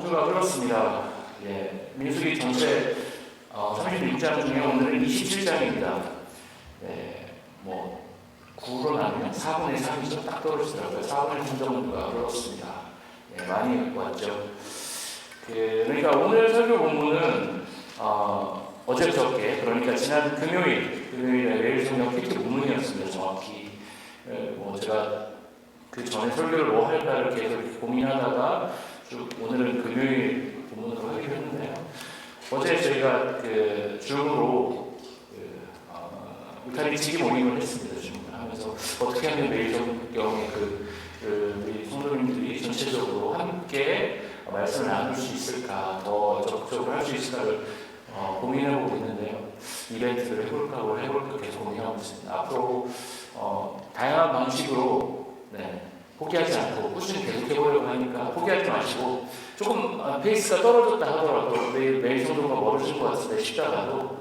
주가 흘렀습니다. 민수기 전체 36장 중에 오늘은 27장입니다. 9로 나누면 4분의 3이죠. 딱 떨어지더라고요. 4분의 3 정도가 흘렀습니다. 많이 왔죠. 그러니까 오늘 설교 본문은 어저께 그러니까 지난 금요일에 매일 성경 PT 본문이었습니다. 정확히 제가 그 전에 설교를 뭐 할까를 계속 고민하다가 오늘은 금요일 본문으로 하기로 했는데요. 어제 저희가 그 줌으로 울타리 치기 모임을 했습니다. 줌을 하면서 어떻게 하면 매일 성경의 우리 성도님들이 전체적으로 함께 말씀을 나눌 수 있을까, 더 적극적으로 할 수 있을까를 고민해보고 있는데요. 이벤트를 해볼까 계속 고민하고 있습니다. 앞으로 다양한 방식으로 포기하지 않고 꾸준히 계속해보려고 하니까 포기하지 마시고, 조금 페이스가 떨어졌다 하더라도 매일 성도가 멀어질 것 같은데 싶다가도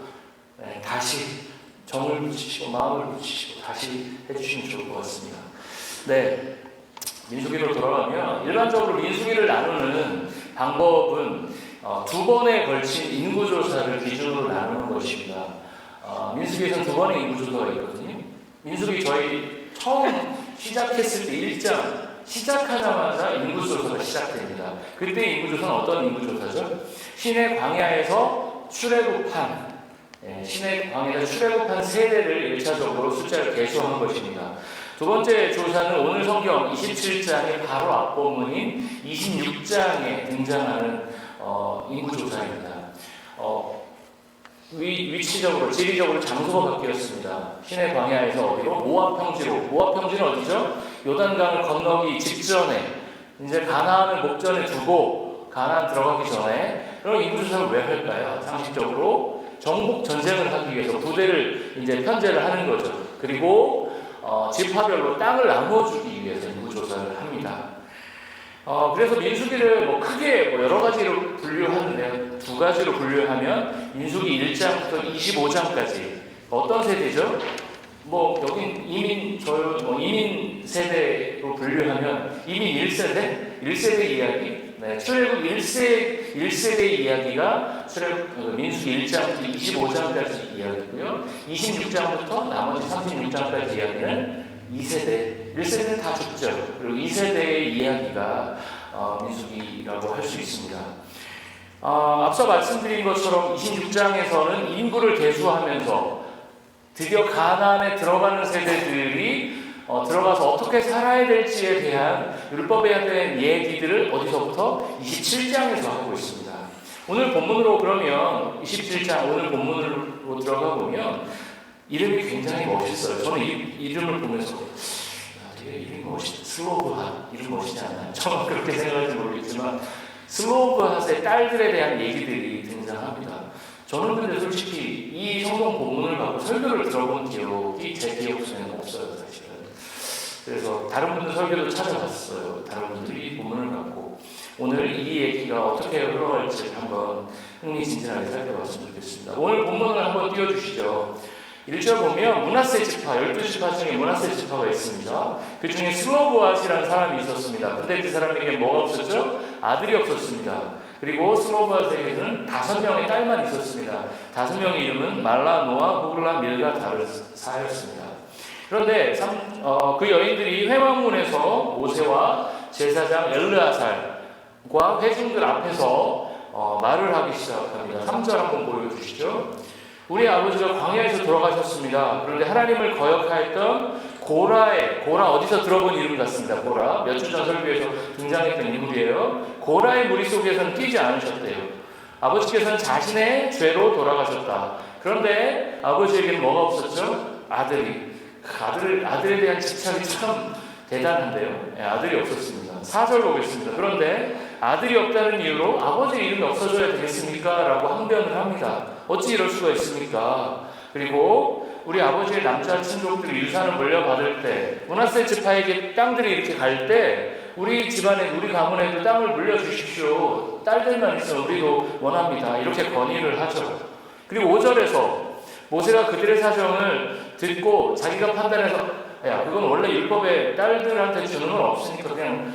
다시 정을 붙이시고 마음을 붙이시고 다시 해주시면 좋을 것 같습니다. 민수기로 돌아가면 일반적으로 민수기를 나누는 방법은 두 번에 걸친 인구조사를 기준으로 나누는 것입니다. 민수기에서는 두 번의 인구조사가 있거든요. 민수기 저희 처음 시작했을 때 1장 시작하자마자 인구조사가 시작됩니다. 그때 인구조사는 어떤 인구조사죠? 신의 광야에서 출애굽한 신의 광야에서 출애굽한 세대를 1차적으로 숫자를 계수한 것입니다. 두 번째 조사는 오늘 성경 27장의 바로 앞본문인 26장에 등장하는 인구조사입니다. 위치적으로, 지리적으로 장소가 바뀌었습니다. 신의 광야에서 어디로? 모압 평지로. 모압 평지는 어디죠? 요단강을 건너기 직전에, 이제 가나안을 목전에 두고 가나안 들어가기 전에. 그럼 인구조사를 왜 할까요? 상식적으로 정복 전쟁을 하기 위해서 부대를 이제 편제를 하는 거죠. 그리고 지파별로 땅을 나눠주기 위해서 인구조사를 합니다. 그래서 민수기를 크게 여러 가지로 분류하는데요. 두 가지로 분류하면 민수기 1장부터 25장까지 어떤 세대죠? 여긴 이민 세대로 분류하면 이민 1세대 이야기, 출애굽 1세대 이야기가 민수기 1장부터 25장까지 이야기고요. 26장부터 나머지 36장까지 이야기는 2세대, 1세대는 다 죽죠. 그리고 2세대의 이야기가 민수기라고 할 수 있습니다. 앞서 말씀드린 것처럼 26장에서는 인구를 계수하면서 드디어 가나안에 들어가는 세대들이 들어가서 어떻게 살아야 될지에 대한 율법에 대한 얘기들을 어디서부터? 27장에서 하고 있습니다. 오늘 본문으로 그러면 27장 오늘 본문으로 들어가 보면 이름이 굉장히 멋있어요. 저는 이름을 보면서 되게 이름이 멋있다. 슬로브핫 이름 멋있지 않나요? 저는 그렇게 생각할지 모르겠지만 슬로브핫의 딸들에 대한 얘기들이 등장합니다. 저는 근데 솔직히 이 성경 본문을 갖고 설교를 들어본 기억이 제 기억 속에는 없어요, 사실은. 그래서 다른 분들 설교도 찾아봤어요. 다른 분들이 이 본문을 갖고 오늘 이 얘기가 어떻게 흘러갈지 한번 흥미진진하게 살펴봤으면 좋겠습니다. 오늘 본문을 한번 띄워주시죠. 1절 보면 므낫세 지파, 12지파 중에 므낫세 지파가 있습니다. 그 중에 슬로브핫이라는 사람이 있었습니다. 근데 그 사람에게 뭐가 없었죠? 아들이 없었습니다. 그리고 슬로브핫에게는 5명의 딸만 있었습니다. 5명의 이름은 말라, 노아, 호글라, 밀가, 다르사였습니다. 그런데 그 여인들이 회막문에서 모세와 제사장 엘르아살과 회중들 앞에서 말을 하기 시작합니다. 3절 한번 보여주시죠. 우리 아버지가 광야에서 돌아가셨습니다. 그런데 하나님을 거역하였던 고라 어디서 들어본 이름 같습니다. 고라 몇 주 전 설교에서 등장했던 인물이에요. 고라의 무리 속에서는 뛰지 않으셨대요. 아버지께서는 자신의 죄로 돌아가셨다. 그런데 아버지에게는 뭐가 없었죠? 아들에 대한 집착이 참 대단한데요. 아들이 없었습니다. 4절 보겠습니다. 그런데 아들이 없다는 이유로 아버지 이름이 없어져야 되겠습니까? 라고 항변을 합니다. 어찌 이럴 수가 있습니까? 그리고 우리 아버지의 남자 친족들이 유산을 물려받을 때 므낫세 지파에게 땅들이 이렇게 갈 때 우리 집안에 우리 가문에도 땅을 물려주십시오. 딸들만 있으면 우리도 원합니다. 이렇게 건의를 하죠. 그리고 5절에서 모세가 그들의 사정을 듣고 자기가 판단해서 그건 원래 율법에 딸들한테 주는 건 없으니까 그냥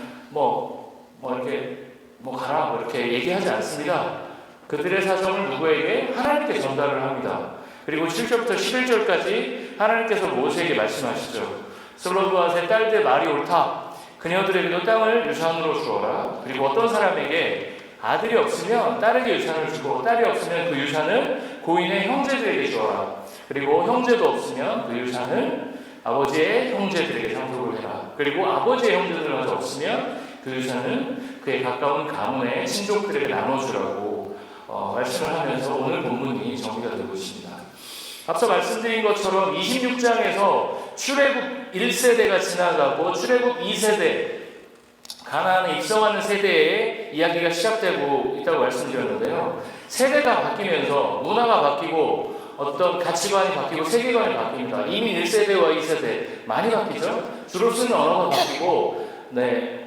이렇게 뭐 가라 뭐 이렇게 얘기하지 않습니다. 그들의 사정을 누구에게? 하나님께 전달을 합니다. 그리고 7절부터 11절까지 하나님께서 모세에게 말씀하시죠. 슬로브앗의 딸들 말이 옳다. 그녀들에게도 땅을 유산으로 주어라. 그리고 어떤 사람에게 아들이 없으면 딸에게 유산을 주고 딸이 없으면 그 유산을 고인의 형제들에게 주어라. 그리고 형제도 없으면 그 유산을 아버지의 형제들에게 상속을 해라. 그리고 아버지의 형제들마저 없으면 그 유산을 그의 가까운 가문의 친족들에게 나눠주라고 말씀을 하면서 오늘 본문이 정리가 되고 있습니다. 앞서 말씀드린 것처럼 26장에서 출애굽 1세대가 지나가고 출애굽 2세대 가나안에 입성하는 세대의 이야기가 시작되고 있다고 말씀드렸는데요. 세대가 바뀌면서 문화가 바뀌고 어떤 가치관이 바뀌고 세계관이 바뀝니다. 이미 1세대와 2세대 많이 바뀌죠. 주로 쓰는 언어가 바뀌고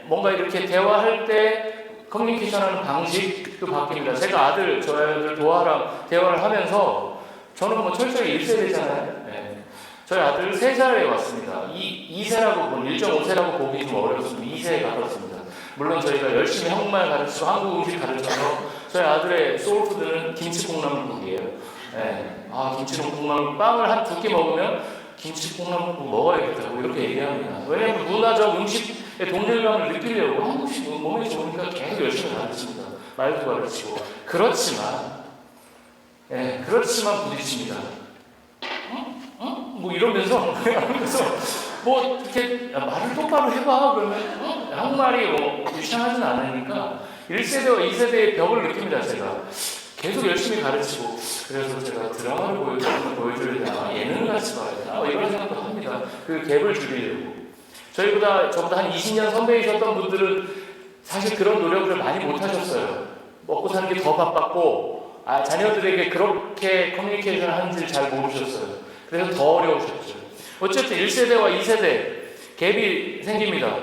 뭔가 이렇게 대화할 때 커뮤니케이션하는 방식도 바뀝니다. 제가 저희 아들 도아랑 대화를 하면서 저는 뭐 철저히 1세대잖아요. 저희 아들 3살에 왔습니다. 2세라고 1.5세라고 보기 좀 어렵습니다. 2세에 가깝습니다. 물론 저희가 열심히 한국말 가르치고 한국 음식 가르쳐서 저희 아들의 소울푸드는 김치콩나물국이에요. 김치콩나물 빵을 한 2끼 먹으면 김치콩나물국 먹어야겠다고 이렇게 얘기합니다. 왜냐하면 문화적 음식의 동질감을 느끼려고 한국식 몸에 좋으니까 계속 열심히 가르칩니다. 말도 가르치고. 그렇지만 부딪힙니다. 뭐 이러면서 뭐 이렇게 말을 똑바로 해봐 그러면 한국말이 뭐 유창하진 않으니까 1세대와 2세대의 벽을 느낍니다. 제가 계속 열심히 가르치고 그래서 제가 드라마를 보여줘야 되나 예능을 같이 봐야 되나 이런 생각도 합니다. 그 갭을 줄이려고. 저보다 한 20년 선배이셨던 분들은 사실 그런 노력을 많이 못하셨어요. 먹고 사는 게 더 바빴고 자녀들에게 그렇게 커뮤니케이션을 하는지를 잘 모르셨어요. 그래서 더 어려우셨죠. 어쨌든 1세대와 2세대 갭이 생깁니다.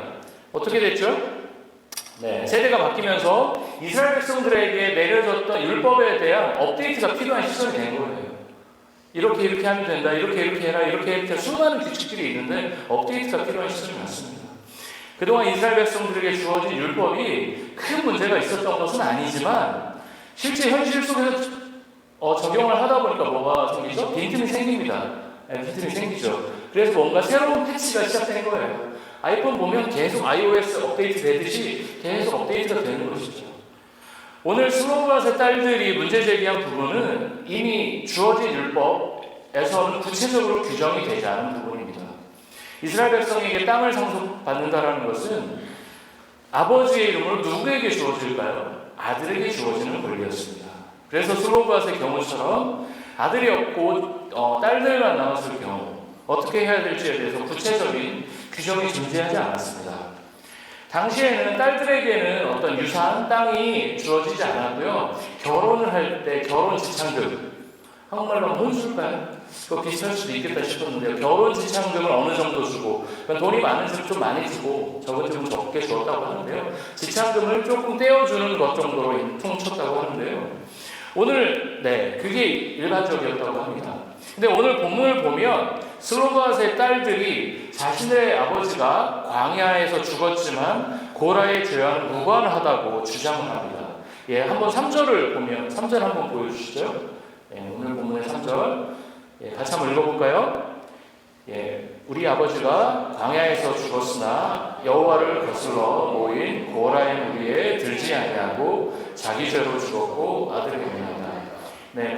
어떻게 됐죠? 세대가 바뀌면서 이스라엘 백성들에게 내려졌던 율법에 대한 업데이트가 필요한 시점이 된 거예요. 이렇게 하면 된다. 이렇게 해라. 이렇게 수많은 규칙들이 있는데 업데이트가 필요한 시점이 왔습니다. 그동안 이스라엘 백성들에게 주어진 율법이 큰 문제가 있었던 것은 아니지만 실제 현실 속에서 적용을 하다 보니까 뭐가 생기죠? 빈틈이 생깁니다. 빈틈이 생기죠. 그래서 뭔가 새로운 패치가 시작된 거예요. 아이폰 보면 계속 iOS 업데이트 되듯이 계속 업데이트가 되는 것이죠. 오늘 슬로브앗의 딸들이 문제 제기한 부분은 이미 주어진 율법에서는 구체적으로 규정이 되지 않은 부분입니다. 이스라엘 백성에게 땅을 상속받는다는 것은 아버지의 이름으로 누구에게 주어질까요? 아들에게 주어지는 권리였습니다. 그래서 슬로브앗의 경우처럼 아들이 없고 딸들만 남았을 경우 어떻게 해야 될지에 대해서 구체적인 규정이 존재하지 않았습니다. 당시에는 딸들에게는 어떤 유산, 땅이 주어지지 않았고요. 결혼을 할 때 결혼 지참금, 한국말로 혼술까요? 그거 비슷할 수도 있겠다 싶었는데요. 결혼 지참금을 어느 정도 주고, 돈이 많은 집은 좀 많이 주고 적은 집은 적게 주었다고 하는데요. 지참금을 조금 떼어주는 것 정도로 퉁쳤다고 하는데요. 오늘 그게 일반적이었다고 합니다. 근데 오늘 본문을 보면 슬로브앗의 딸들이 자신의 아버지가 광야에서 죽었지만 고라의 죄와는 무관하다고 주장을 합니다. 한번 3절을 보면 3절 한번 보여주시죠. 오늘 본문의 3절 같이 한번 읽어볼까요? 우리 아버지가 광야에서 죽었으나 여호와를 거슬러 모인 고라의 무리에 들지 아니하고 자기 죄로 죽었고 아들이 되었다.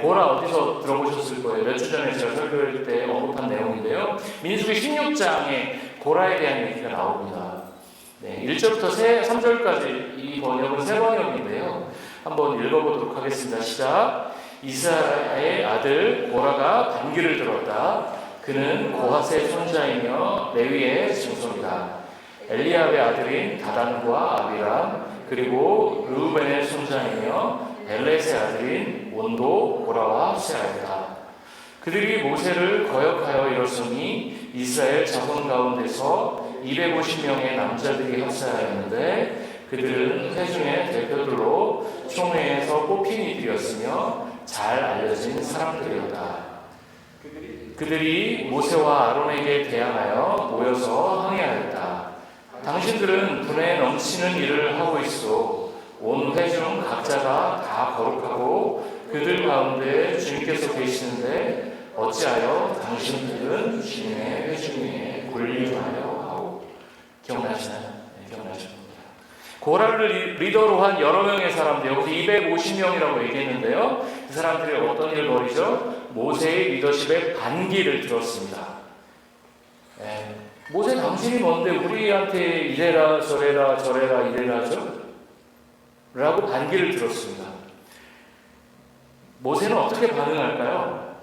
고라 어디서 들어보셨을 거예요. 몇 주 전에 제가 설교할 때 언급한 내용인데요. 민수기 16장에 고라에 대한 얘기가 나옵니다. 1절부터 3절까지 이 번역은 세 번역인데요. 한번 읽어보도록 하겠습니다. 시작. 이스라엘의 아들 고라가 반기를 들었다. 그는 고핫의 손자이며 레위의 증손이다. 엘리압의 아들인 다단과 아비람 그리고 르우벤의 손자이며 벨렛의 아들인 온도 고라와 합세하였다. 그들이 모세를 거역하여 이뤘으니 이스라엘 자손 가운데서 250명의 남자들이 합세하였는데 그들은 회중의 대표들로 총회에서 뽑힌 이들이었으며 잘 알려진 사람들이었다. 그들이 모세와 아론에게 대항하여 모여서 항의하였다. 당신들은 분에 넘치는 일을 하고 있어 온 회중 각자가 다 거룩하고 그들 가운데 주님께서 계시는데 어찌하여 당신들은 주님의 회중에 굴림하여 하고. 기억나시나요? 네, 기억나실 겁니다. 고라를 리더로 한 여러 명의 사람들, 여기서 250명이라고 얘기했는데요. 그 사람들이 어떤 일을 벌이죠? 모세의 리더십에 반기를 들었습니다. 네. 모세 당신이 뭔데 우리한테 이래라 저래라 이래라 하죠? 라고 반기를 들었습니다. 모세는 어떻게 반응할까요?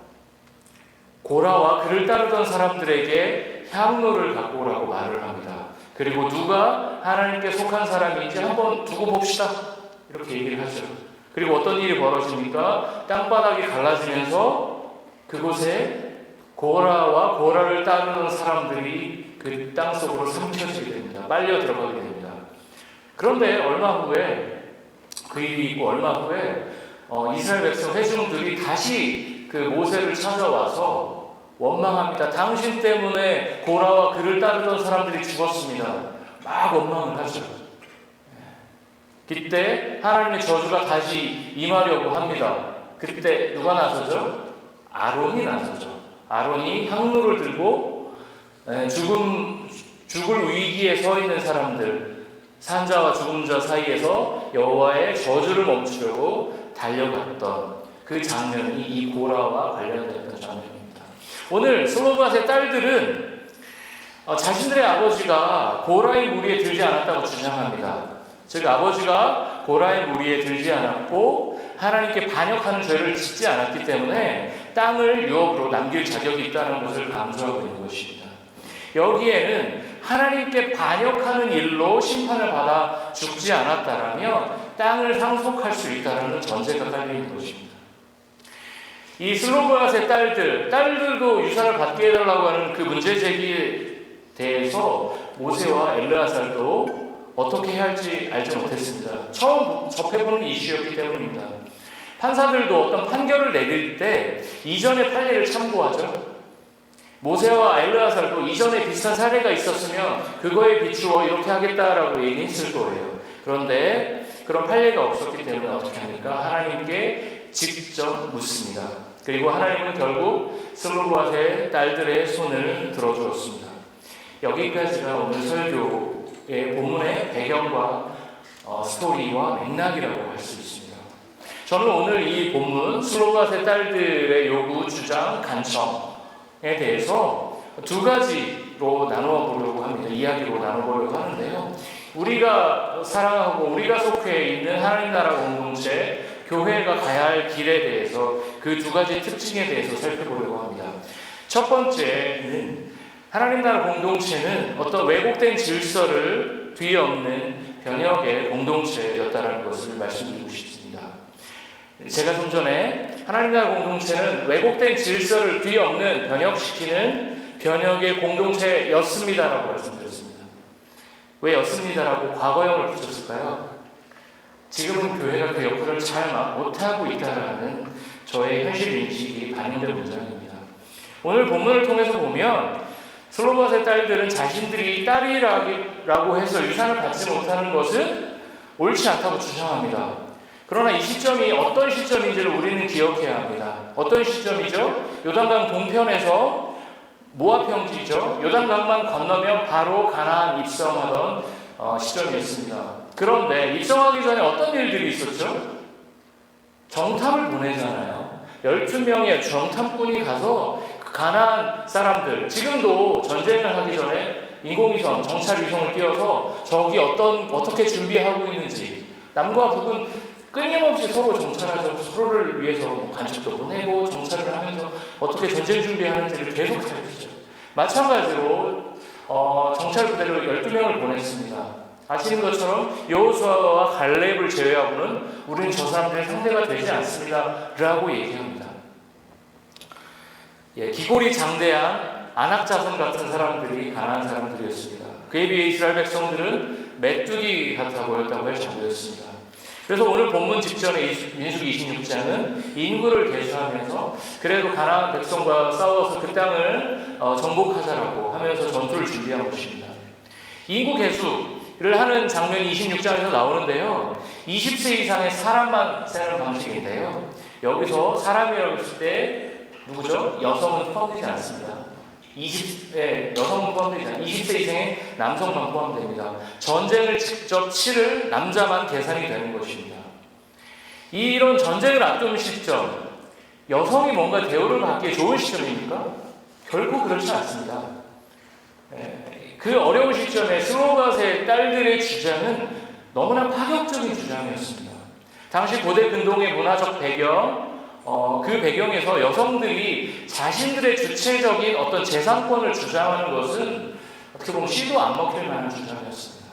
고라와 그를 따르던 사람들에게 향로를 갖고 오라고 말을 합니다. 그리고 누가 하나님께 속한 사람인지 한번 두고 봅시다. 이렇게 얘기를 하죠. 그리고 어떤 일이 벌어집니까? 땅바닥이 갈라지면서 그곳에 고라와 고라를 따르는 사람들이 그 땅속으로 삼켜지게 됩니다. 빨려 들어가게 됩니다. 그런데 얼마 후에 그 일이 있고 얼마 후에 이스라엘 백성 회중들이 다시 그 모세를 찾아와서 원망합니다. 당신 때문에 고라와 그를 따르던 사람들이 죽었습니다. 막 원망을 하죠. 그때 하나님의 저주가 다시 임하려고 합니다. 그때 누가 나서죠? 아론이 나서죠. 아론이 향로를 들고 죽을 위기에 서 있는 사람들, 산자와 죽음자 사이에서 여호와의 저주를 멈추려고 달려갔던 그 장면이 이 고라와 관련됐던 장면입니다. 오늘 슬로바스의 딸들은 자신들의 아버지가 고라의 무리에 들지 않았다고 주장합니다. 즉 아버지가 고라의 무리에 들지 않았고 하나님께 반역하는 죄를 짓지 않았기 때문에 땅을 유업으로 남길 자격이 있다는 것을 강조하고 있는 것입니다. 여기에는 하나님께 반역하는 일로 심판을 받아 죽지 않았다라면 땅을 상속할 수 있다는 전제가 깔려 있는 것입니다. 이 슬로바스의 딸들도 유산을 받게 해달라고 하는 그 문제 제기에 대해서 모세와 엘르아살도 어떻게 해야 할지 알지 못했습니다. 처음 접해보는 이슈였기 때문입니다. 판사들도 어떤 판결을 내릴 때 이전의 판례를 참고하죠. 모세와 엘르아살도 이전에 비슷한 사례가 있었으면 그거에 비추어 이렇게 하겠다라고 얘기했을 거예요. 그런데 그런 판례가 없었기 때문에 어떻게 합니까? 하나님께 직접 묻습니다. 그리고 하나님은 결국 슬로바스의 딸들의 손을 들어주었습니다. 여기까지가 오늘 설교의 본문의 배경과 스토리와 맥락이라고 할 수 있습니다. 저는 오늘 이 본문 슬로바스의 딸들의 요구, 주장, 간청에 대해서 두 가지로 나누어 보려고 합니다. 이야기로 나눠보려고 하는데요. 우리가 사랑하고 우리가 속해 있는 하나님 나라 공동체, 교회가 가야 할 길에 대해서 그 두 가지 특징에 대해서 살펴보려고 합니다. 첫 번째는 하나님 나라 공동체는 어떤 왜곡된 질서를 뒤엎는 변혁의 공동체였다는 것을 말씀드리고 싶습니다. 제가 좀 전에 하나님 나라 공동체는 왜곡된 질서를 뒤엎는 변혁시키는 변혁의 공동체였습니다라고 말씀드렸습니다. 왜 였습니다라고 과거형을 붙였을까요? 지금은 교회가 그 역할을 잘 못하고 있다는 저의 현실 인식이 반영된 문장입니다. 오늘 본문을 통해서 보면 슬로바스의 딸들은 자신들이 딸이라고 해서 유산을 받지 못하는 것은 옳지 않다고 주장합니다. 그러나 이 시점이 어떤 시점인지를 우리는 기억해야 합니다. 어떤 시점이죠? 요단강 동편에서 모압 평지죠. 요단강만 건너면 바로 가나안 입성하던 시점이었습니다. 그런데 입성하기 전에 어떤 일들이 있었죠? 정탐을 보내잖아요. 12명의 정탐꾼이 가서 가나안 사람들, 지금도 전쟁을 하기 전에 인공위성, 정찰위성을 띄워서 저기 어떻게 준비하고 있는지, 남과 북은 끊임없이 서로 정찰하죠. 서로를 위해서 간첩도 보내고 정찰을 하면서 어떻게 전쟁 준비하는지를 계속 살피죠. 마찬가지로 정찰 부대를 12명을 보냈습니다. 아시는 것처럼 여호수아와 갈렙을 제외하고는 우리는 저 사람들의 상대가 되지 않습니다 라고 얘기합니다. 기골이 장대한 안악자손 같은 사람들이 가난한 사람들이었습니다. 그에 비해 이스라엘 백성들은 메뚜기 같아 보였다고 할 정도였습니다. 그래서 오늘 본문 직전에 민수기 26장은 인구를 계수하면서 그래도 가나안 백성과 싸워서 그 땅을 정복하자라고 하면서 전투를 준비한 것입니다. 인구 계수, 하는 장면이 26장에서 나오는데요. 20세 이상의 사람만 세는 방식인데요. 여기서 사람이라고 했을 때 누구죠? 여성은 포함되지 않습니다. 20세 여성은 포함되지 않습니다. 20세 이상의 남성만 포함됩니다. 전쟁을 직접 치를 남자만 계산이 되는 것입니다. 이런 전쟁을 앞두는 시점, 여성이 뭔가 대우를 받기에 좋은 시점입니까? 결코 그렇지 않습니다. 그 어려운 시점에 슬로바스의 딸들의 주장은 너무나 파격적인 주장이었습니다. 당시 고대 근동의 문화적 배경, 그 배경에서 여성들이 자신들의 주체적인 어떤 재산권을 주장하는 것은 어떻게 보면 씨도 안 먹힐 만한 주장이었습니다.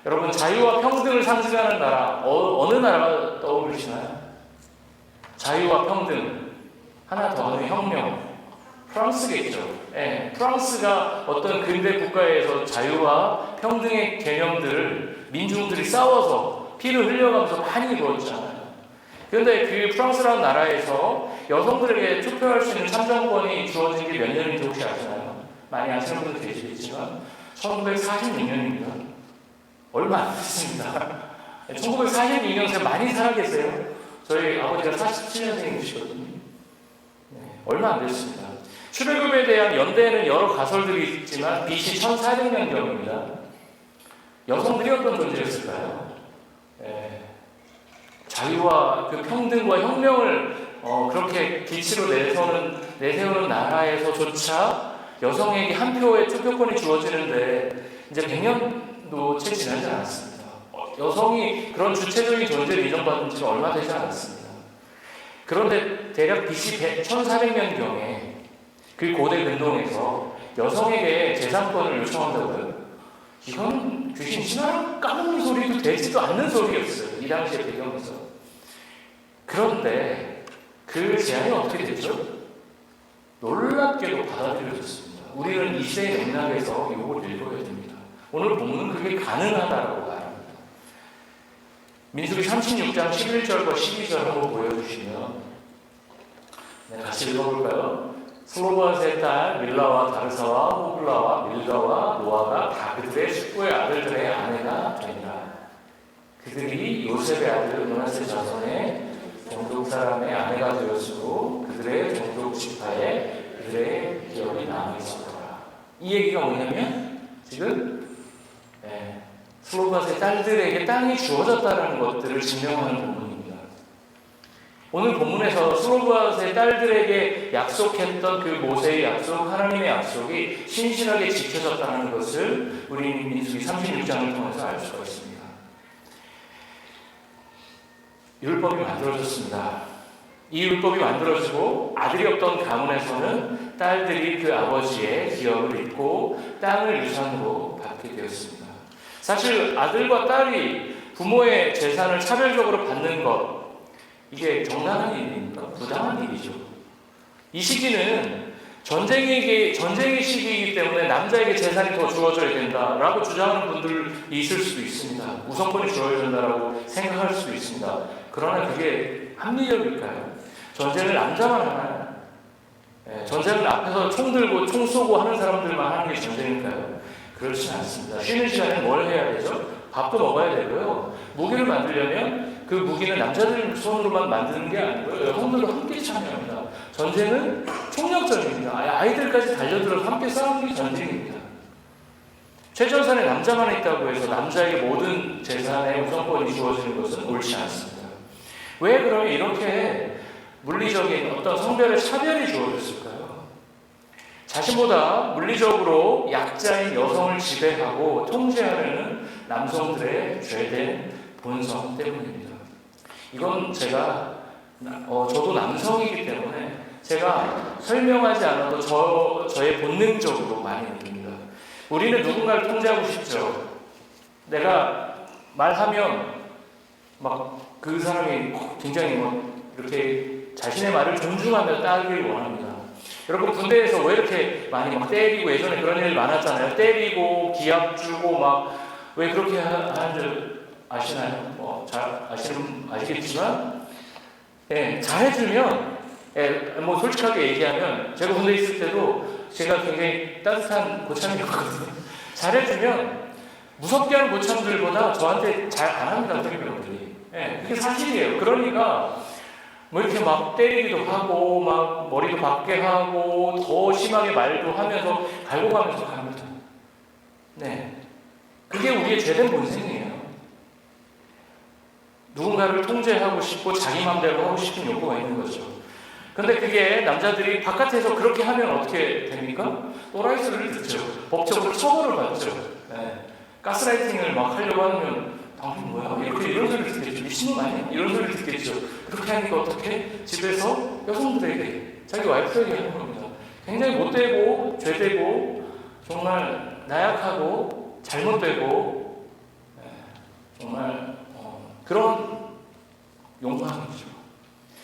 여러분, 자유와 평등을 상징하는 나라, 어느 나라가 떠오르시나요? 자유와 평등, 하나 더 하는 혁명, 프랑스겠죠. 프랑스가 어떤 근대 국가에서 자유와 평등의 개념들을 민중들이 싸워서 피를 흘려가면서 많이 이루었잖아요. 그런데 그 프랑스라는 나라에서 여성들에게 투표할 수 있는 참정권이 주어진 게 몇 년인지 혹시 아시나요? 많이 아시는 분들 계시겠지만 1946년입니다. 얼마 안 됐습니다. 1946년생 많이 살아계세요. 저희 아버지가 47년생이시거든요. 얼마 안 됐습니다. 출애굽에 대한 연대에는 여러 가설들이 있지만 BC 1400년경입니다. 여성들이 어떤 존재였을까요? 자유와 그 평등과 혁명을 그렇게 기치로 내세우는 나라에서조차 여성에게 한 표의 투표권이 주어지는데 이제 100년도 채 지나지 않았습니다. 여성이 그런 주체적인 존재를 인정받은 지는 얼마 되지 않았습니다. 그런데 대략 BC 1400년경에 그 고대 근동에서 여성에게 재산권을 요청한다고요? 이건 귀신 신화를 까먹는 소리도 되지도 않는 소리였어요. 이 당시의 배경에서. 그런데 그 제안이 어떻게 됐죠? 놀랍게도 받아들여졌습니다. 우리는 이 시대의 맥락에서 이걸 읽어야 됩니다. 오늘 본문은 그게 가능하다고 말합니다. 민수기 36장 11절과 12절 한번 보여주시면 같이 읽어볼까요? 슬로바스의 딸 밀라와 다르사와 호글라와 밀가와 노아가 다 그들의 숙부의 아들들의 아내가 되니라. 그들이 요셉의 아들 므낫세 자손의 종족 사람의 아내가 되었으므로 그들의 종족 지파에 그들의 기업이 남아있었더라. 이 얘기가 뭐냐면 지금 슬로바스의 딸들에게 땅이 주어졌다는 것들을 증명하는 부분입니다. 오늘 본문에서 슬로바스의 딸들에게 약속했던 그 모세의 약속, 하나님의 약속이 신실하게 지켜졌다는 것을 우리 민수기 36장을 통해서 알 수가 있습니다. 율법이 만들어졌습니다. 이 율법이 만들어지고 아들이 없던 가문에서는 딸들이 그 아버지의 기업을 잇고 땅을 유산으로 받게 되었습니다. 사실 아들과 딸이 부모의 재산을 차별적으로 받는 것, 이게 정당한 일입니까? 부당한 일이죠. 이 시기는 전쟁의 시기이기 때문에 남자에게 재산이 더 주어져야 된다라고 주장하는 분들이 있을 수도 있습니다. 우선권이 주어져야 된다라고 생각할 수도 있습니다. 그러나 그게 합리적일까요? 전쟁을 남자만 하나요? 전쟁을 앞에서 총 들고 총 쏘고 하는 사람들만 하는 게 전쟁일까요? 그렇지 않습니다. 쉬는 시간에 뭘 해야 되죠? 밥도 먹어야 되고요. 무기를 만들려면 그 무기는 남자들 손으로만 만드는 게 아니고요. 여성들도 함께 참여합니다. 전쟁은 총력전입니다. 아이들까지 달려들어서 함께 싸우는 게 전쟁입니다. 최전선에 남자만 있다고 해서 남자에게 모든 재산의 우선권이 주어지는 것은 옳지 않습니다. 왜 그러면 이렇게 물리적인 어떤 성별의 차별이 주어졌을까요? 자신보다 물리적으로 약자인 여성을 지배하고 통제하려는 남성들의 죄된 본성 때문입니다. 이건 저도 남성이기 때문에 제가 설명하지 않아도 저의 본능적으로 많이 느낍니다. 우리는 누군가를 통제하고 싶죠. 내가 말하면 막 그 사람이 굉장히 이렇게 자신의 말을 존중하며 따르길 원합니다. 여러분 군대에서 왜 이렇게 많이 막 때리고 예전에 그런 일 많았잖아요. 때리고 기합 주고 막 왜 그렇게 하는 줄 아시나요? 잘 아시겠지만 잘해주면 솔직하게 얘기하면 제가 군대에 있을 때도 제가 굉장히 따뜻한 고참이었거든요. 잘해주면 무섭게 하는 고참들보다 저한테 잘 안 합니다, 대표님들이. 예, 그게 사실이에요. 그러니까 뭐 이렇게 막 때리기도 하고 막 머리도 박게 하고 더 심하게 말도 하면서 갈고 가면서 갑니다. 네, 그게 우리의 죄된 본성이에요. 누군가를 통제하고 싶고 자기 마음대로 하고 싶은 욕구가 있는 거죠. 근데 그게 남자들이 바깥에서 그렇게 하면 어떻게 됩니까? 또라이 소리를 듣죠. 법적으로 처벌을 받죠. 네. 가스라이팅을 막 하려고 하면 당신 뭐야? 이런 소리를 듣겠죠. 미친놈 아니야? 이런 소리를 듣겠죠. 그렇게 하니까 어떻게? 집에서 여성들에게 자기 와이프에게 하는 겁니다. 굉장히 못되고 죄되고 정말 나약하고 잘못되고 정말 그런 욕망이죠.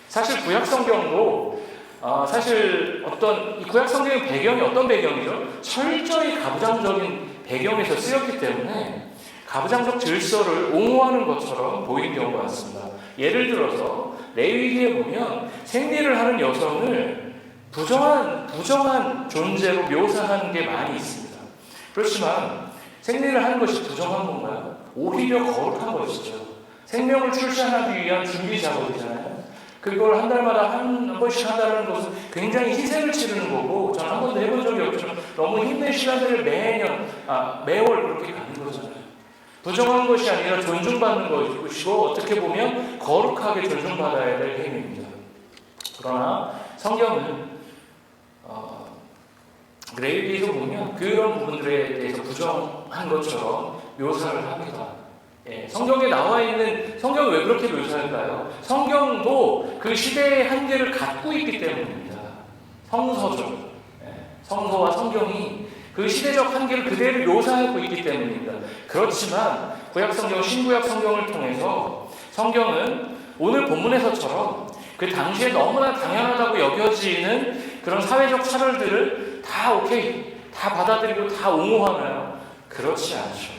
사실 구약 성경도 사실 어떤 이 구약 성경의 배경이 어떤 배경이죠? 철저히 가부장적인 배경에서 쓰였기 때문에 가부장적 질서를 옹호하는 것처럼 보이는 경우가 많습니다. 예를 들어서 레위기에 보면 생리를 하는 여성을 부정한 존재로 묘사하는 게 많이 있습니다. 그렇지만 생리를 하는 것이 부정한 건가요? 오히려 거룩한 것이죠. 생명을 출산하기 위한 준비 작업이잖아요. 그걸 한 달마다 한 번씩 한다는 것은 굉장히 희생을 치르는 거고, 저는 한 번도 해본 적이 없지만 너무 힘든 시간들을 매월 그렇게 가는 거잖아요. 부정한 것이 아니라 존중받는 것이고 어떻게 보면 거룩하게 존중받아야 될 행위입니다. 그러나 성경은 레위기에서 보면 그런 부분들에 대해서 부정한 것처럼 묘사를 합니다. 성경에 나와 있는, 성경이 왜 그렇게 묘사할까요? 성경도 그 시대의 한계를 갖고 있기 때문입니다. 성서죠. 성서와 성경이 그 시대적 한계를 그대로 묘사하고 있기 때문입니다. 그렇지만 구약 성경, 신구약 성경을 통해서 성경은 오늘 본문에서처럼 그 당시에 너무나 당연하다고 여겨지는 그런 사회적 차별들을 다 오케이, 다 받아들이고 다 옹호하나요? 그렇지 않죠.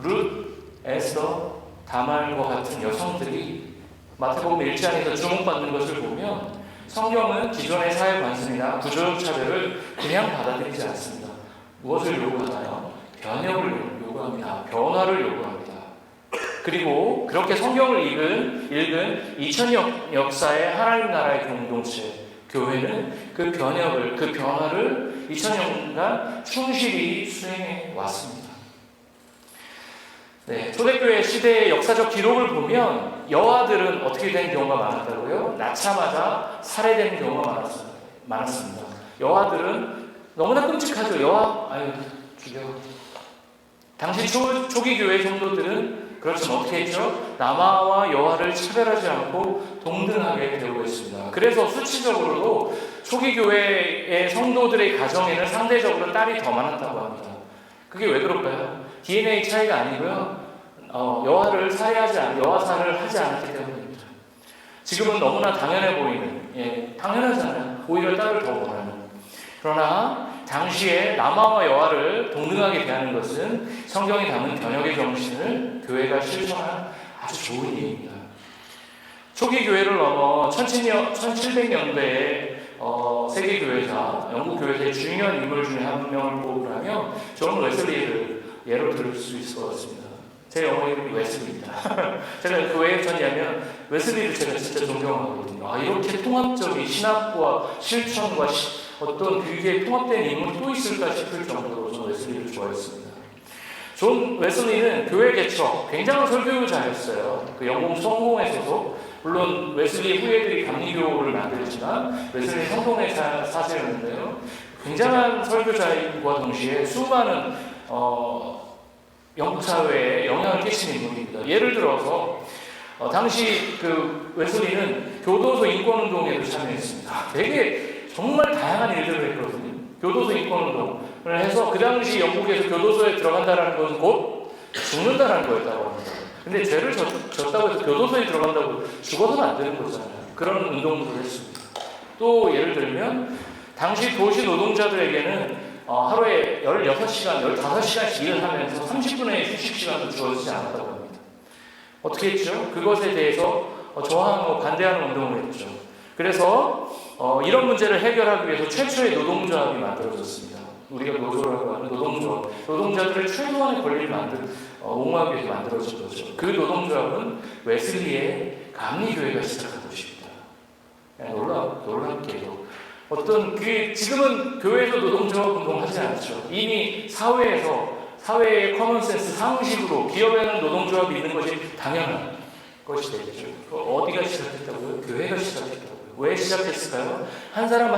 룻, 에스더, 다말과 같은 여성들이 마태복음 1장에서 주목받는 것을 보면 성경은 기존의 사회 관습이나 구조적 차별을 그냥 받아들이지 않습니다. 무엇을 요구하나요? 변혁을 요구합니다. 변화를 요구합니다. 그리고 그렇게 성경을 읽은 2000년 역사의 하나님 나라의 공동체 교회는 그 변혁을, 그 변화를 2000년간 충실히 수행해 왔습니다. 네, 초대교회 시대의 역사적 기록을 보면 여아들은 어떻게 된 경우가 많았다고요? 낳자마자 살해되는 경우가 많았습니다. 여아들은 너무나 끔찍하죠. 여아, 아유, 죽여. 당시 초기 교회 성도들은 그렇지만 어떻게 했죠? 남아와 여아를 차별하지 않고 동등하게 대우했습니다. 그래서 수치적으로도 초기 교회의 성도들의 가정에는 상대적으로 딸이 더 많았다고 합니다. 그게 왜 그럴까요? DNA 차이가 아니고요. 여아를 여아살을 하지 않았기 때문입니다. 지금은 너무나 당연해 보이는, 당연하잖아요. 오히려 딸을 더 원하는. 그러나 당시에 남아와 여아를 동등하게 대하는 것은 성경이 담은 변혁의 정신을 교회가 실천한 아주 좋은 예입니다. 초기 교회를 넘어 1700년대에 세계 교회사, 영국 교회사의 중요한 인물 중에 한 명을 뽑으라면 존 웨슬리를 예로 들을 수 있을 것 같습니다. 제 영어 이름이 웨슬리입니다. 제가 그 왜 했냐면 웨슬리를 제가 진짜 존경하거든요. 이렇게 통합적인 신학과 실천과 어떤 그게 통합된 인물이 또 있을까 싶을 정도로 저는 웨슬리를 좋아했습니다. 존 웨슬리는 교회 개척, 굉장한 설교자였어요. 그 영국 성공회 소속, 물론 웨슬리 후예들이 감리교를 만들었지만 웨슬리 성공회 사세였는데요. 굉장한 설교자이과 동시에 수많은 영국 사회에 영향을 끼치는 인물입니다. 예를 들어서 당시 그 웨슬리는 교도소 인권운동에도 참여했습니다. 되게 정말 다양한 일들을 했거든요. 교도소 인권운동을 해서 그 당시 영국에서 교도소에 들어간다는 것은 곧 죽는다는 거였다고 합니다. 근데 죄를 졌다고 해서 교도소에 들어간다고 죽어서는 안 되는 거잖아요. 그런 운동들을 했습니다. 또 예를 들면 당시 도시 노동자들에게는 하루에 16시간, 15시간씩 일을 하면서 30분의 휴식시간도 주어지지 않았다고 합니다. 어떻게 했죠? 그것에 대해서 저항하고 반대하는 운동을 했죠. 그래서 이런 문제를 해결하기 위해서 최초의 노동조합이 만들어졌습니다. 우리가 노조라고 하는 노동조합, 노동자들의 최소한의 권리를 옹호하기 위해서 만들어진 거죠. 그 노동조합은 웨슬리의 감리교회가 시작한 것입니다. 놀랍게도 지금은 교회에서 노동조합 운동하지 않죠. 이미 사회의 커먼센스 상식으로 기업에는 노동조합이 있는 것이 당연한 것이 되겠죠. 어디가 시작했다고요? 교회가 시작했다고요. 왜 시작했을까요? 한 사람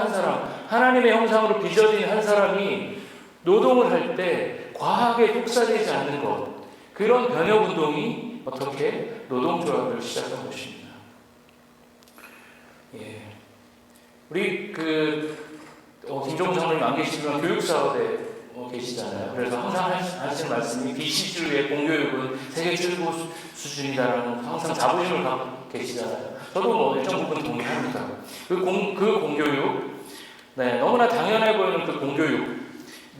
하나님의 형상으로 빚어진 한 사람이 노동을 할 때 과하게 독사되지 않는 것, 그런 변혁운동이 어떻게 노동조합을 시작한 것입니다. 예. 우리 김종우 장로님 안 계시지만 교육사업에 계시잖아요. 그래서 항상 하시는 말씀이 BC주의 공교육은 세계 최고 수준이다라는 항상 자부심을 갖고 계시잖아요. 저도 일정 부분 동의합니다. 그 공교육, 너무나 당연해 보이는 그 공교육,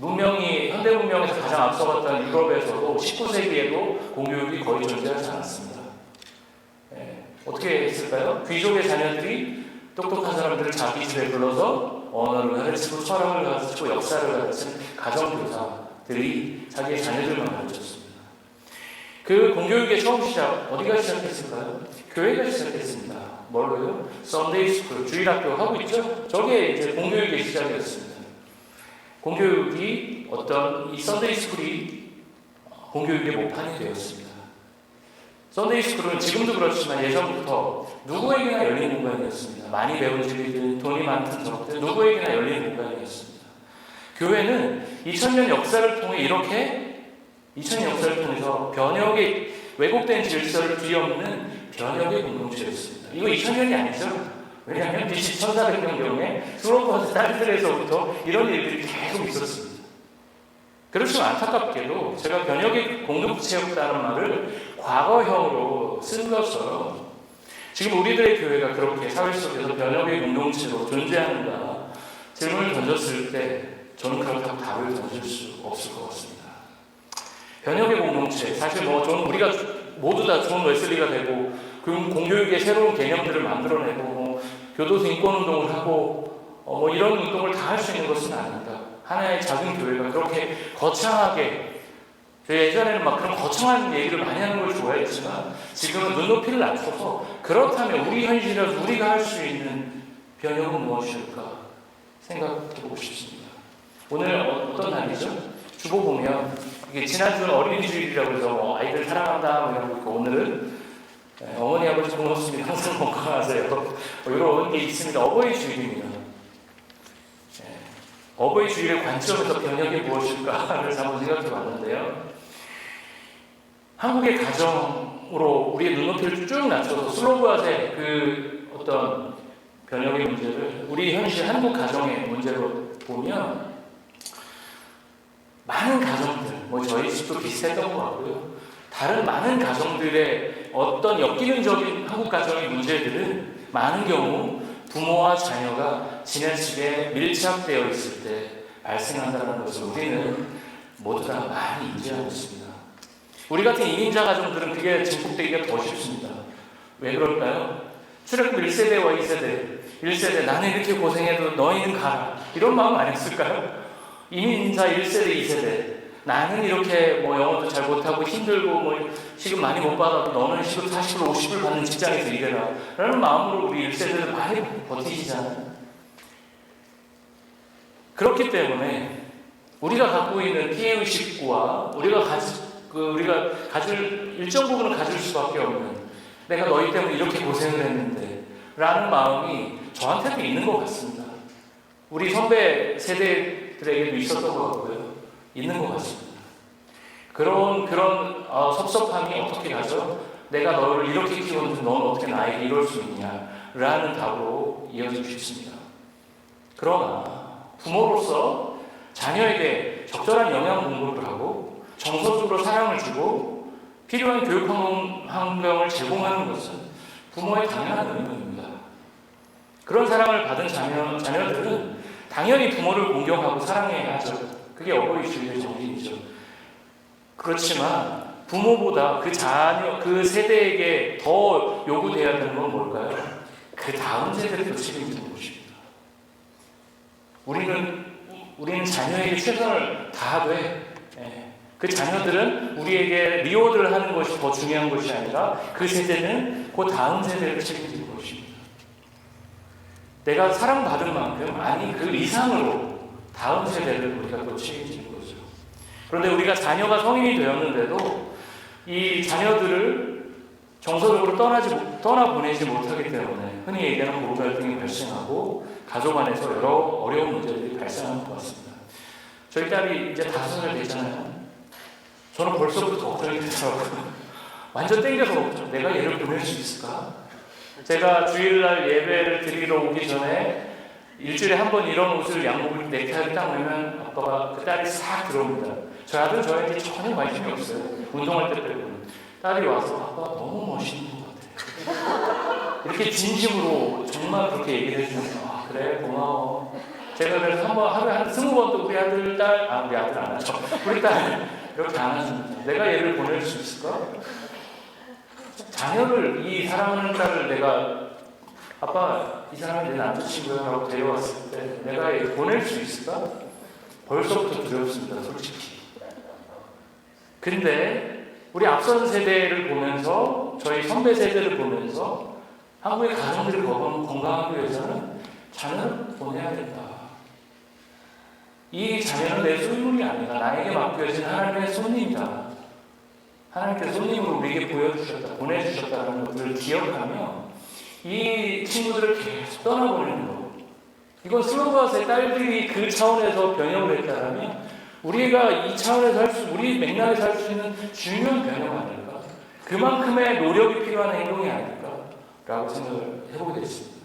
현대 문명에서 가장 앞서갔던 유럽에서도 19세기에도 공교육이 거의 존재하지 않았습니다. 어떻게 했을까요? 귀족의 자녀들이 똑똑한 사람들을 자기 집에 불러서 언어를 가르치고 철학을 가르치고 역사를 가르치는 가정교사들이 자기의 자녀들만 가르쳤습니다. 그 공교육의 처음 시작, 어디가 시작했을까요? 교회가 시작했습니다. 뭘로요? 썬데이 스쿨, 주일학교 하고 있죠? 저게 이제 공교육의 시작이었습니다. 공교육이 이 썬데이 스쿨이 공교육의 모판이 되었습니다. 썬데이 스쿨은 지금도 그렇지만 예전부터 누구에게나 열린 공간이었습니다. 많이 배운 집이든 돈이 많든 적든 누구에게나 열린 공간이었습니다. 교회는 2000년 역사를 통해서 변혁의 왜곡된 질서를 뒤엎는 변혁의 공동체였습니다. 이거 2000년이 아니죠. 왜냐하면 BC 1400년경에 수로버스 딸들에서부터 이런 일들이 계속 있었습니다. 그렇지만 안타깝게도 제가 변혁의 공동체였다는 말을 과거형으로 쓴 것처럼 지금 우리들의 교회가 그렇게 사회 속에서 변혁의 공동체로 존재하는가 질문을 던졌을 때 저는 그렇다고 답을 던질 수 없을 것 같습니다. 변혁의 공동체, 사실 우리가 모두 다 존 웨슬리가 되고 그 공교육의 새로운 개념들을 만들어내고 교도소 인권운동을 하고 이런 운동을 다 할 수 있는 것은 아닙니다. 하나의 작은 교회가 그렇게 거창하게, 예전에는 그런 거창한 얘기를 많이 하는 걸 좋아했지만 지금은 눈높이를 낮춰서 그렇다면 우리 현실에서 우리가 할 수 있는 변혁은 무엇일까 생각해보고 싶습니다. 오늘 어떤 날이죠? 주보 보면 이게 지난주는 어린이 주일이라고 해서 아이들 사랑한다 이러고 있고, 오늘은 어머니 아버지 고맙습니다. 항상 건강하세요. 이런 게 있습니다. 어버이 주일입니다. 어버이 주일의 관점에서 변혁이 무엇일까를 한번 생각해 봤는데요. 한국의 가정으로 우리의 눈높이를 쭉 낮춰서 슬로브아의 어떤 변혁의 문제를 우리 현실 한국 가정의 문제로 보면 많은 가정들, 저희 집도 비슷했던 것 같고요. 다른 많은 가정들의 어떤 엮이는적인 한국 가정의 문제들은 많은 경우 부모와 자녀가 지나치게 밀착되어 있을 때 발생한다는 것을 우리는 모두 다 많이 인지하고 있습니다. 우리 같은 이민자 가정들은 그게 증폭되기가 더 쉽습니다. 왜 그럴까요? 출애굽 1세대와 2세대, 1세대 나는 이렇게 고생해도 너희는 가라, 이런 마음 아니었을까요? 이민자 1세대, 2세대 나는 이렇게 영어도 잘 못하고 힘들고 시급 많이 못 받아도 너는 시급 40불, 50불 받는 직장에서 일해라 라는 마음으로 우리 1세대는 많이 버티시잖아요. 그렇기 때문에 우리가 갖고 있는 피해의식과 우리가 가질 일정 부분을 가질 수밖에 없는, 내가 너희 때문에 이렇게 고생을 했는데 라는 마음이 저한테도 있는 것 같습니다. 우리 선배 세대들에게도 있었던 것 같고요. 있는 것 같습니다. 그런 섭섭함이 어떻게 가죠? 내가 너를 이렇게 키웠는데 너는 어떻게 나에게 이럴 수 있냐 라는 답으로 이어지고 싶습니다. 그러나 부모로서 자녀에게 적절한 영양 공급을 하고 정서적으로 사랑을 주고 필요한 교육 환경을 제공하는 것은 부모의 당연한 의무입니다. 그런 사랑을 받은 자녀들은 당연히 부모를 공경하고 사랑해야 하죠. 그게 어버이 주일의 정신이죠. 그렇지만 부모보다 그 세대에게 더 요구되어야 되는 건 뭘까요? 그 다음 세대를 책임지는 것입니다. 우리는 우리는 자녀에게 최선을 다하되 그 자녀들은 우리에게 리워드를 하는 것이 더 중요한 것이 아니라 그 세대는 그 다음 세대를 책임지는 것입니다. 내가 사랑받은 만큼 아니 그 이상으로 다음 세대를 우리가 또 책임지는 거죠. 그런데 우리가 자녀가 성인이 되었는데도 이 자녀들을 정서적으로 떠나보내지 못하기 때문에 흔히 얘기하는 부부 갈등이 발생하고 가족 안에서 여러 어려운 문제들이 발생하는 것 같습니다. 저희 딸이 이제 5살 됐잖아요. 저는 벌써부터 걱정이 되더라고요. 완전 땡겨서 내가 얘를 보낼 수 있을까? 제가 주일날 예배를 드리러 오기 전에 일주일에 한 번 이런 옷을 양복을 넥타이를 딱 매면 아빠가 그 딸이 싹 들어옵니다. 저희 아들은 저에게 전혀 관심이 없어요. 운동할 때 빼고는. 딸이 와서 아빠 너무 멋있는 것 같아. 이렇게 진심으로 정말 그렇게 얘기를 해주면 아 그래 고마워. 제가 그래서 한번 하루에 한 20번 또 우리 아들 딸 우리 아들 안 하죠. 우리 딸 이렇게 안아줍니다. 내가 얘를 보낼 수 있을까? 자녀를 이 사랑하는 딸을 내가 아빠 이 사람이 내 남자친구야 라고 데려왔을 때 내가 얘를 보낼 수 있을까? 벌써부터 두렵습니다. 솔직히. 근데 우리 앞선 세대를 보면서 저희 선배 세대를 보면서 한국의 가정들이 건강하기 위해서는 자녀를 보내야 된다. 이 자녀는 내 소유물이 아니라 나에게 맡겨진 하나님의 손님이다. 하나님께서 손님으로 우리에게 보내주셨다는 것들을 기억하며 이 친구들을 계속 떠나보내는 것. 이건 슬로바스의 딸들이 그 차원에서 변형을 했다면 우리가 이 차원에서 우리 맥락에서 할 수 있는 중요한 변형 아닐까? 그만큼의 노력이 필요한 행동이 아닐까라고 생각을 해보게 됐습니다.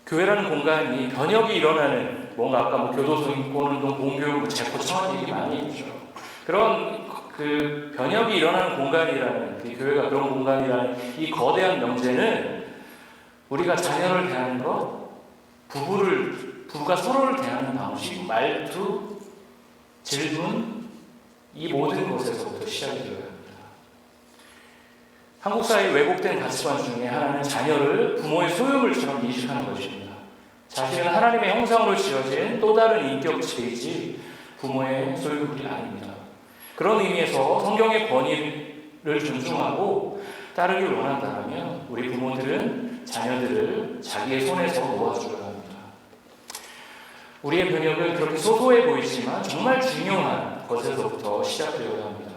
교회라는 공간이 변혁이 일어나는 뭔가 아까 교도소, 인권운동, 공교육, 체포, 청원 얘기 많이 있죠. 그런 그 변혁이 일어나는 공간이라는 그 교회가 그런 공간이라는 이 거대한 명제는 우리가 자녀를 대하는 것, 부부가 서로를 대하는 방식, 말투, 질문 이 모든 것에서부터 시작이 되어야 합니다. 한국 사회의 왜곡된 가치관 중에 하나는 자녀를 부모의 소유물처럼 인식하는 것입니다. 자신은 하나님의 형상으로 지어진 또 다른 인격체이지 부모의 소유물이 아닙니다. 그런 의미에서 성경의 권위를 존중하고 따르길 원한다면 우리 부모들은 자녀들을 자기의 손에서 놓아줘야 합니다. 우리의 변혁은 그렇게 소소해 보이지만 정말 중요한 것에서부터 시작되어야 합니다.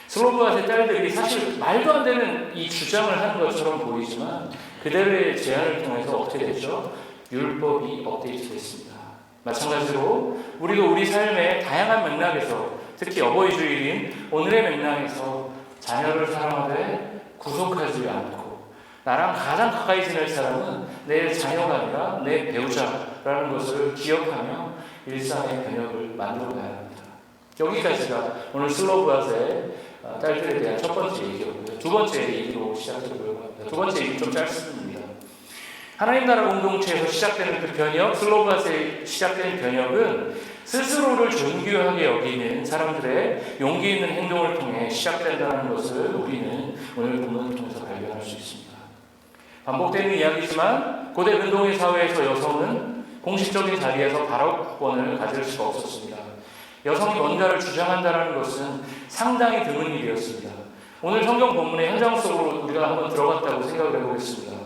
슬로바스의 딸들이 사실 말도 안 되는 이 주장을 하는 것처럼 보이지만 그들의 제안을 통해서 어떻게 됐죠? 율법이 업데이트됐습니다. 마찬가지로 우리도 우리 삶의 다양한 맥락에서 특히 어버이 주일인 오늘의 맥락에서 자녀를 사랑하되 구속하지 않고 나랑 가장 가까이 지낼 사람은 내 자녀가 아니라 내 배우자라는 것을 기억하며 일상의 변혁을 만들어 가야 합니다. 여기까지가 오늘 슬로바스의 딸들에 대한 첫 번째 얘기였고요. 두 번째 얘기로 시작해보려고 합니다. 두 번째 얘기 좀 짧습니다. 하나님 나라 공동체에서 시작되는 그 변혁, 슬로바스에 시작된 변혁은 스스로를 존귀하게 여기는 사람들의 용기 있는 행동을 통해 시작된다는 것을 우리는 오늘 본문을 통해서 발견할 수 있습니다. 반복되는 이야기지만 고대 근동의 사회에서 여성은 공식적인 자리에서 발언권을 가질 수가 없었습니다. 여성이 뭔가를 주장한다는 것은 상당히 드문 일이었습니다. 오늘 성경 본문의 현장 속으로 우리가 한번 들어갔다고 생각을 해보겠습니다.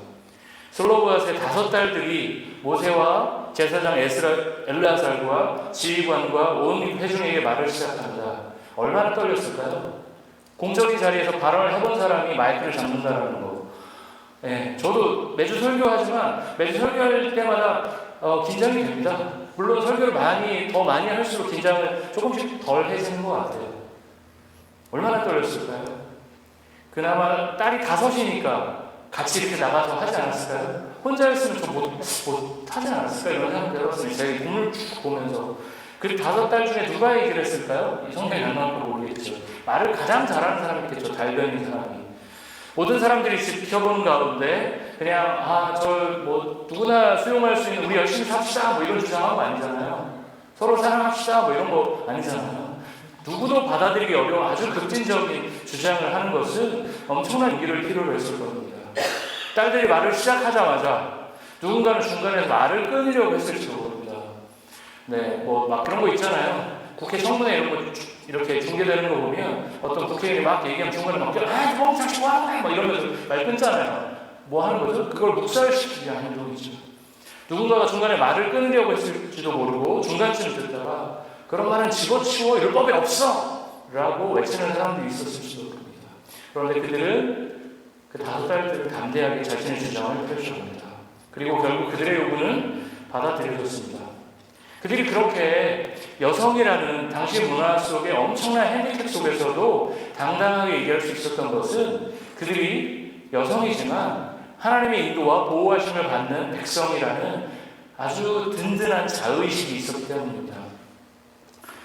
슬로바스의 5딸들이 모세와 제사장 엘르아살과 지휘관과 온 회중에게 말을 시작합니다. 얼마나 떨렸을까요? 공적인 자리에서 발언을 해본 사람이 마이크를 잡는다는 거. 저도 매주 설교하지만 매주 설교할 때마다 긴장이 됩니다. 물론 설교를 더 많이 할수록 긴장을 조금씩 덜 해지는 것 같아요. 얼마나 떨렸을까요? 그나마 딸이 5이니까 같이 이렇게 나가서 하지 않았을까요? 혼자였으면 좀 못하지 않았을까요? 이런 생각 들었어요. 제가 본문을 쭉 보면서. 그 5딸 중에 누가 얘기를 했을까요? 이 성경이 안 나올 거 모르겠죠. 말을 가장 잘하는 사람이 있겠죠. 달변인 사람이. 모든 사람들이 지켜보는 가운데 그냥 누구나 수용할 수 있는 우리 열심히 삽시다 이런 주장한 거 아니잖아요. 서로 사랑합시다 이런 거 아니잖아요. 누구도 받아들이기 어려운 아주 급진적인 주장을 하는 것은 엄청난 용기를 필요로 했을 겁니다. 딸들이 말을 시작하자마자 누군가는 중간에서 말을 끊으려고 했을지도 모릅니다. 네, 뭐 막 그런 거 있잖아요. 국회 청문회 이런 거 이렇게 중계되는 거 보면 어떤 국회의원이 막 얘기하면 중간에 막 멍청 좋아하네 뭐 이러면서 말 끊잖아요. 뭐 하는 거죠? 그걸 묵살시키기 위한 행동이죠. 누군가가 중간에 말을 끊으려고 했을지도 모르고 중간쯤 듣다가 그런 말은 집어치워 이럴 법이 없어! 라고 외치는 사람들이 있었을지도 모릅니다. 그런데 그들은 그 5딸들을 담대하게 자신의 주장을 펼쳐갑니다. 그리고 결국 그들의 요구는 받아들여졌습니다. 그들이 그렇게 여성이라는 당시 문화 속의 엄청난 핸디캡 속에서도 당당하게 얘기할 수 있었던 것은 그들이 여성이지만 하나님의 인도와 보호하심을 받는 백성이라는 아주 든든한 자의식이 있었기 때문입니다.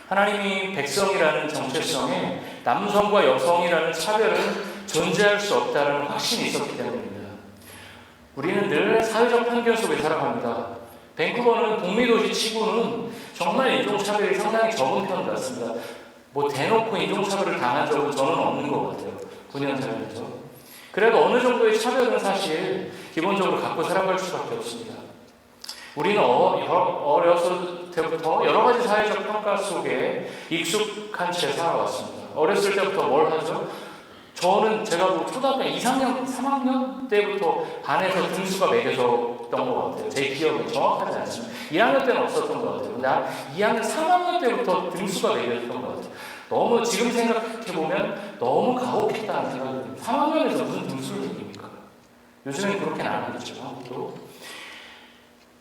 하나님이 백성이라는 정체성에 남성과 여성이라는 차별은 존재할 수 없다는 확신이 있었기 때문입니다. 우리는 늘 사회적 편견 속에 살아갑니다. 밴쿠버는 북미 도시 치고는 정말 인종차별이 상당히 적은 편 같습니다. 뭐 대놓고 인종차별을 당한 적은 저는 없는 것 같아요. 9년 살면서. 그래도 어느 정도의 차별은 사실 기본적으로 갖고 살아갈 수밖에 없습니다. 우리는 어렸을 때부터 여러 가지 사회적 평가 속에 익숙한 채 살아왔습니다. 어렸을 때부터 뭘 하죠? 저는 제가 뭐 초등학교 2, 3학년 때부터 반에서 등수가 매겨졌던 것 같아요. 제 기억은 정확하지 않지만 1학년 때는 없었던 것 같아요. 근데 2학년, 3학년 때부터 등수가 매겨졌던 것 같아요. 너무 지금 생각해보면 너무 가혹했다는 생각이 듭니다. 3학년에서 무슨 등수를 매깁니까? 요즘엔 그렇게는 안 하겠죠. 또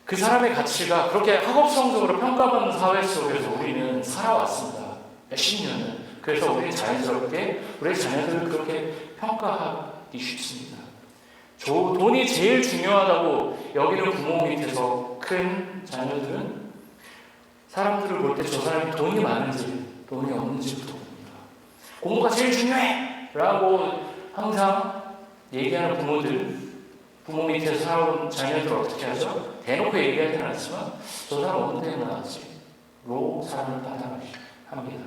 그 사람의 가치가 그렇게 학업성적으로 평가받는 사회 속에서 우리는 살아왔습니다. 몇십 년을. 그래서 우리 자연스럽게 우리 자녀들을 그렇게 평가하기 쉽습니다. 돈이 제일 중요하다고 여기는 부모 밑에서 큰 자녀들은 사람들을 볼 때 저 사람이 돈이 많은지 돈이 없는지부터 봅니다. 공부가 제일 중요해! 라고 항상 얘기하는 부모 밑에서 살아온 자녀들 어떻게 하죠? 대놓고 얘기하지는 않지만 저 사람 어느 데는 나왔지? 로 사람을 판단합니다.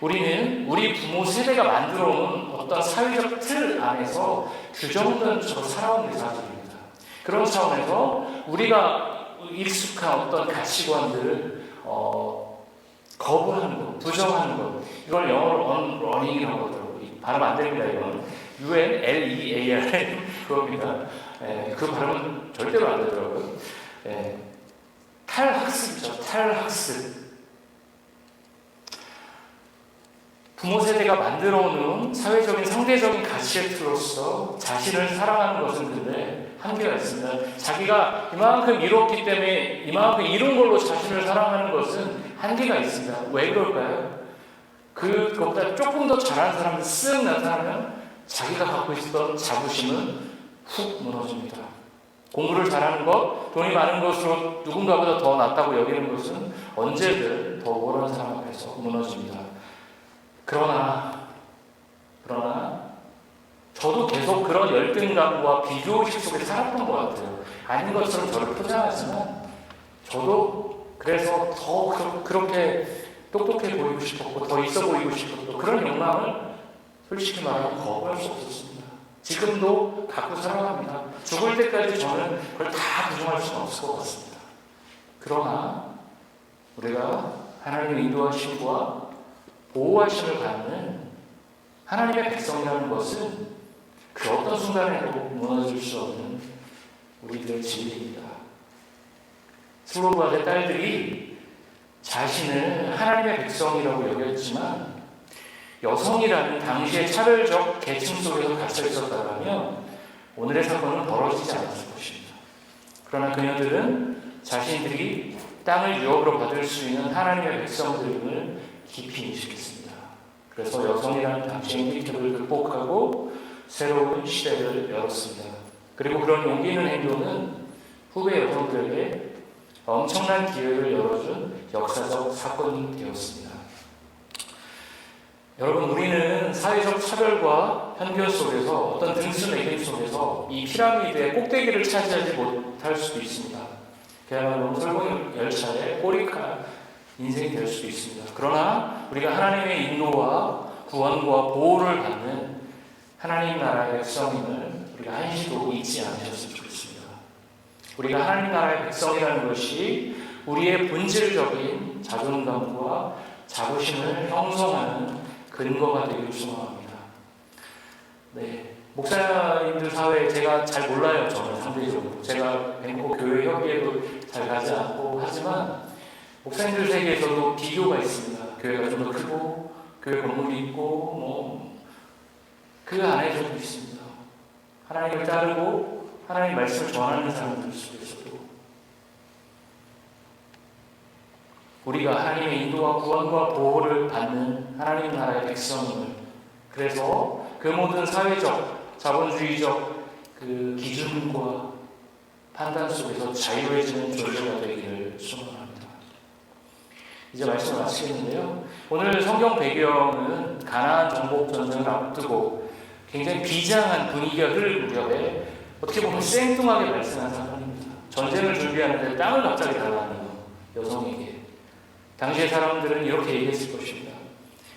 우리는 우리 부모 세대가 만들어온 어떤 사회적 틀 안에서 규정된 쪽으로 살아온 사람들입니다. 그런 차원에서 우리가 익숙한 어떤 가치관들을 거부하는 것, 부정하는 것, 이걸 영어로 unlearning이라고 하더라고요. 발음 안 됩니다. 이건 UNLEAR 그겁니다. 그 발음은 절대로 안 되더라고요. 탈학습이죠. 탈학습. 부모 세대가 만들어놓은 사회적인 상대적인 가치의 틀로서 자신을 사랑하는 것은 근데 한계가 있습니다. 자기가 이만큼 이뤘기 때문에 이만큼 이룬 걸로 자신을 사랑하는 것은 한계가 있습니다. 왜 그럴까요? 그것보다 조금 더 잘하는 사람이 쓱 나타나면 자기가 갖고 있었던 자부심은 훅 무너집니다. 공부를 잘하는 것, 돈이 많은 것으로 누군가보다 더 낫다고 여기는 것은 언제든 더 모르는 사람 앞에서 무너집니다. 그러나 저도 계속 그런 열등감과 비교의식 속에 살았던 것 같아요. 아닌 것처럼 저를 포장하지만 저도 그래서 더 그렇게 똑똑해 보이고 싶었고 더 있어 보이고 싶었고 그런 욕망을 솔직히 말하면 거부할 수 없었습니다. 지금도 갖고 살아갑니다. 죽을 때까지 저는 그걸 다 부정할 수는 없을 것 같습니다. 그러나 우리가 하나님의 인도하심과 보호하심을 받는 하나님의 백성이라는 것은 그 어떤 순간에도 무너질 수 없는 우리들의 진리입니다. 슬로바의 딸들이 자신을 하나님의 백성이라고 여겼지만 여성이라는 당시의 차별적 계층 속에서 갇혀 있었다면 오늘의 사건은 벌어지지 않았을 것입니다. 그러나 그녀들은 자신들이 땅을 유업으로 받을 수 있는 하나님의 백성들을 깊이 인식했습니다. 그래서 여성이라는 당시의 핸디캡을 극복하고 새로운 시대를 열었습니다. 그리고 그런 용기 있는 행동은 후배 여성들에게 엄청난 기회를 열어준 역사적 사건이 되었습니다. 여러분, 우리는 사회적 차별과 편견 속에서 어떤 등수 매김 속에서 이 피라미드의 꼭대기를 차지하지 못할 수도 있습니다. 그야말로 설국 열차의 꼬리칼 인생이 될 수도 있습니다. 그러나 우리가 하나님의 인도와 구원과 보호를 받는 하나님 나라의 백성임을 우리가 한시도 잊지 않으셨으면 좋겠습니다. 우리가 하나님 나라의 백성이라는 것이 우리의 본질적인 자존감과 자부심을 형성하는 근거가 되길 소망합니다. 네, 목사님들 사회 제가 잘 몰라요. 저는 상대적으로 제가 밴쿠버 교회 협의회도 잘 가지 않고 하지만 목사님들 세계에서도 비교가 있습니다. 교회가 좀 더 크고 교회 건물이 있고 뭐 그 안에 좀 있습니다. 하나님을 따르고 하나님 말씀을 전하는 사람들 속에서도 우리가 하나님의 인도와 구원과 보호를 받는 하나님 나라의 백성임을, 그래서 그 모든 사회적, 자본주의적 그 기준과 판단 속에서 자유해지는 존재가 되기를 소망합니다. 이제 말씀을 마치겠는데요. 오늘 성경 배경은 가나안 정복 전쟁을 앞두고 굉장히 비장한 분위기가 흐를 무렵에 어떻게 보면 생뚱하게 발생한 사건입니다. 전쟁을 준비하는데 땅을 갑자기 달라는 여성에게. 당시의 사람들은 이렇게 얘기했을 것입니다.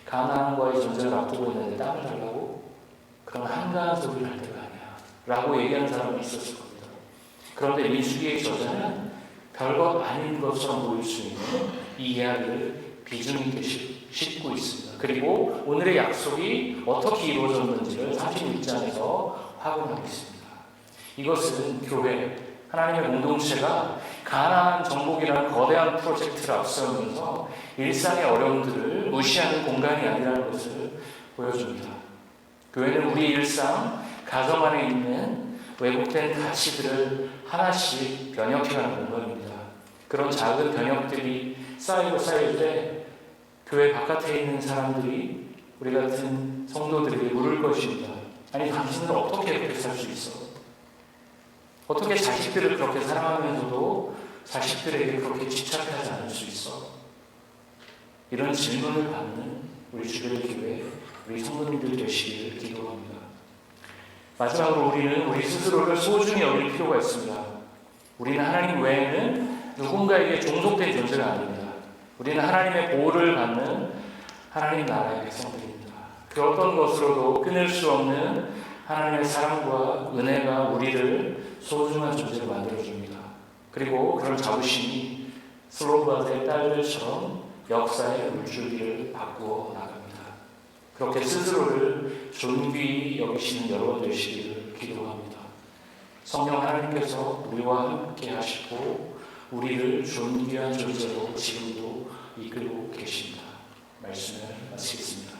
가나안과의 전쟁을 앞두고 있는데 땅을 달라고? 그럼 한가한 소리를 할 때가 아니야 라고 얘기하는 사람이 있었을 겁니다. 그런데 민수기의 저자는 별것 아닌 것처럼 보일 수 있는 이 이야기를 비중 있게 싣고 있습니다. 그리고 오늘의 약속이 어떻게 이루어졌는지를 36장에서 확인하고 있습니다. 이것은 교회, 하나님의 공동체가 가나안 정복이라는 거대한 프로젝트를 앞세우면서 일상의 어려움들을 무시하는 공간이 아니라는 것을 보여줍니다. 교회는 우리 일상, 가정 안에 있는 왜곡된 가치들을 하나씩 변혁해가는 공간입니다. 그런 작은 변혁들이 쌓이고 쌓일 때 교회 바깥에 있는 사람들이, 우리 같은 성도들에게 물을 것입니다. 아니, 당신은 어떻게 그렇게 살 수 있어? 어떻게 자식들을 그렇게 사랑하면서도 자식들에게 그렇게 집착하지 않을 수 있어? 이런 질문을 받는 우리 주변의 교회, 우리 성도님들 되시기를 기도합니다. 마지막으로 우리는 우리 스스로를 소중히 여길 필요가 있습니다. 우리는 하나님 외에는 누군가에게 종속된 존재가 아닙니다. 우리는 하나님의 보호를 받는 하나님 나라의 백성들입니다. 그 어떤 것으로도 끊을 수 없는 하나님의 사랑과 은혜가 우리를 소중한 존재로 만들어줍니다. 그리고 그런 자부심이 슬로바드의 딸들처럼 역사의 물줄기를 바꾸어 나갑니다. 그렇게 스스로를 존귀히 여기시는 여러분 되시기를 기도합니다. 성령 하나님께서 우리와 함께 하시고 우리를 존귀한 존재로 지금도 이끌고 계십니다. 말씀을 마치겠습니다.